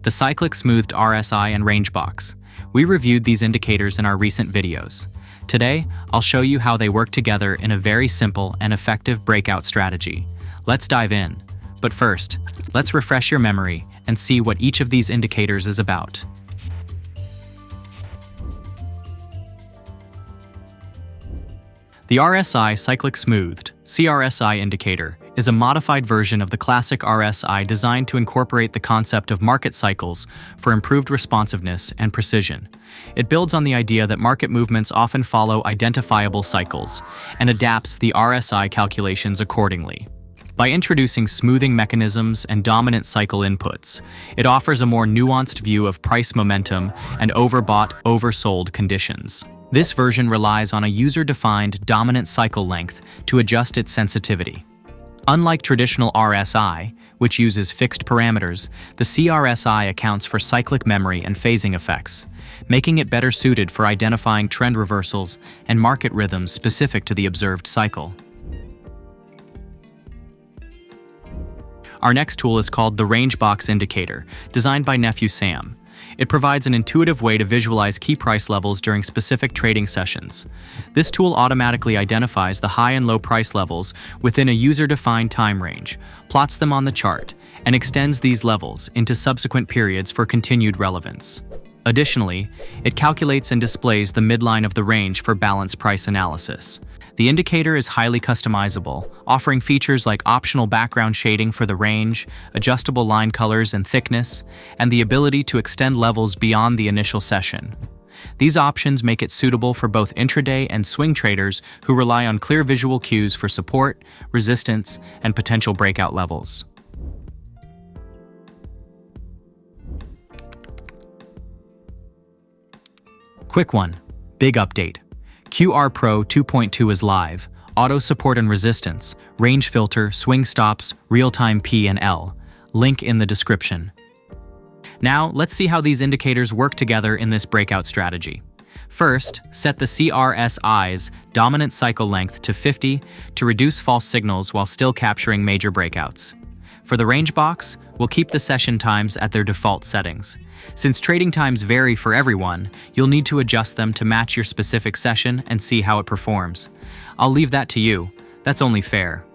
the Cyclic Smoothed RSI and range box. We reviewed these indicators in our recent videos. Today, I'll show you how they work together in a very simple and effective breakout strategy. Let's dive in. But first, let's refresh your memory and see what each of these indicators is about. The RSI Cyclic Smoothed cRSI indicator is a modified version of the classic RSI designed to incorporate the concept of market cycles for improved responsiveness and precision. It builds on the idea that market movements often follow identifiable cycles and adapts the RSI calculations accordingly. By introducing smoothing mechanisms and dominant cycle inputs, it offers a more nuanced view of price momentum and overbought, oversold conditions. This version relies on a user-defined dominant cycle length to adjust its sensitivity. Unlike traditional RSI, which uses fixed parameters, the cRSI accounts for cyclic memory and phasing effects, making it better suited for identifying trend reversals and market rhythms specific to the observed cycle. Our next tool is called the Range Box Indicator, designed by nephew Sam. It provides an intuitive way to visualize key price levels during specific trading sessions. This tool automatically identifies the high and low price levels within a user-defined time range, plots them on the chart, and extends these levels into subsequent periods for continued relevance. Additionally, it calculates and displays the midline of the range for balanced price analysis. The indicator is highly customizable, offering features like optional background shading for the range, adjustable line colors and thickness, and the ability to extend levels beyond the initial session. These options make it suitable for both intraday and swing traders who rely on clear visual cues for support, resistance, and potential breakout levels. Quick one. Big update. QR Pro 2.2 is live. Auto support and resistance, range filter, swing stops, real-time P and L. Link in the description. Now, let's see how these indicators work together in this breakout strategy. First, set the cRSI's dominant cycle length to 50 to reduce false signals while still capturing major breakouts. For the range box, we'll keep the session times at their default settings. Since trading times vary for everyone, you'll need to adjust them to match your specific session and see how it performs. I'll leave that to you. That's only fair.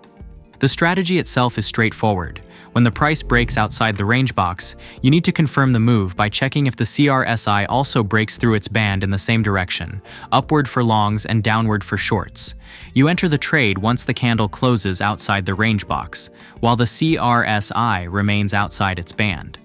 The strategy itself is straightforward. When the price breaks outside the range box, you need to confirm the move by checking if the cRSI also breaks through its band in the same direction, upward for longs and downward for shorts. You enter the trade once the candle closes outside the range box, while the cRSI remains outside its band.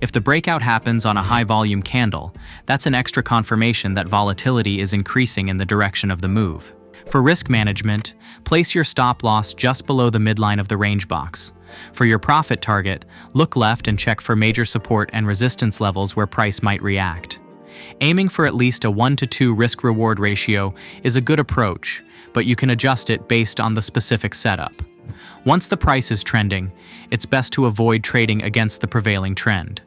If the breakout happens on a high-volume candle, that's an extra confirmation that volatility is increasing in the direction of the move. For risk management, place your stop loss just below the midline of the range box. For your profit target, look left and check for major support and resistance levels where price might react. Aiming for at least a 1-to-2 risk-reward ratio is a good approach, but you can adjust it based on the specific setup. Once the price is trending, it's best to avoid trading against the prevailing trend.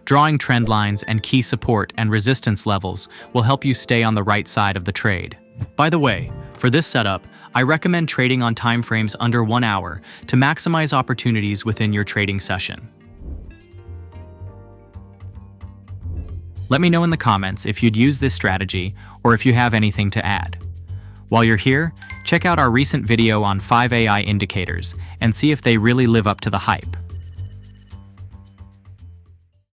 Drawing trend lines and key support and resistance levels will help you stay on the right side of the trade. By the way, for this setup, I recommend trading on timeframes under 1 hour to maximize opportunities within your trading session. Let me know in the comments if you'd use this strategy or if you have anything to add. While you're here, check out our recent video on 5 AI indicators and see if they really live up to the hype.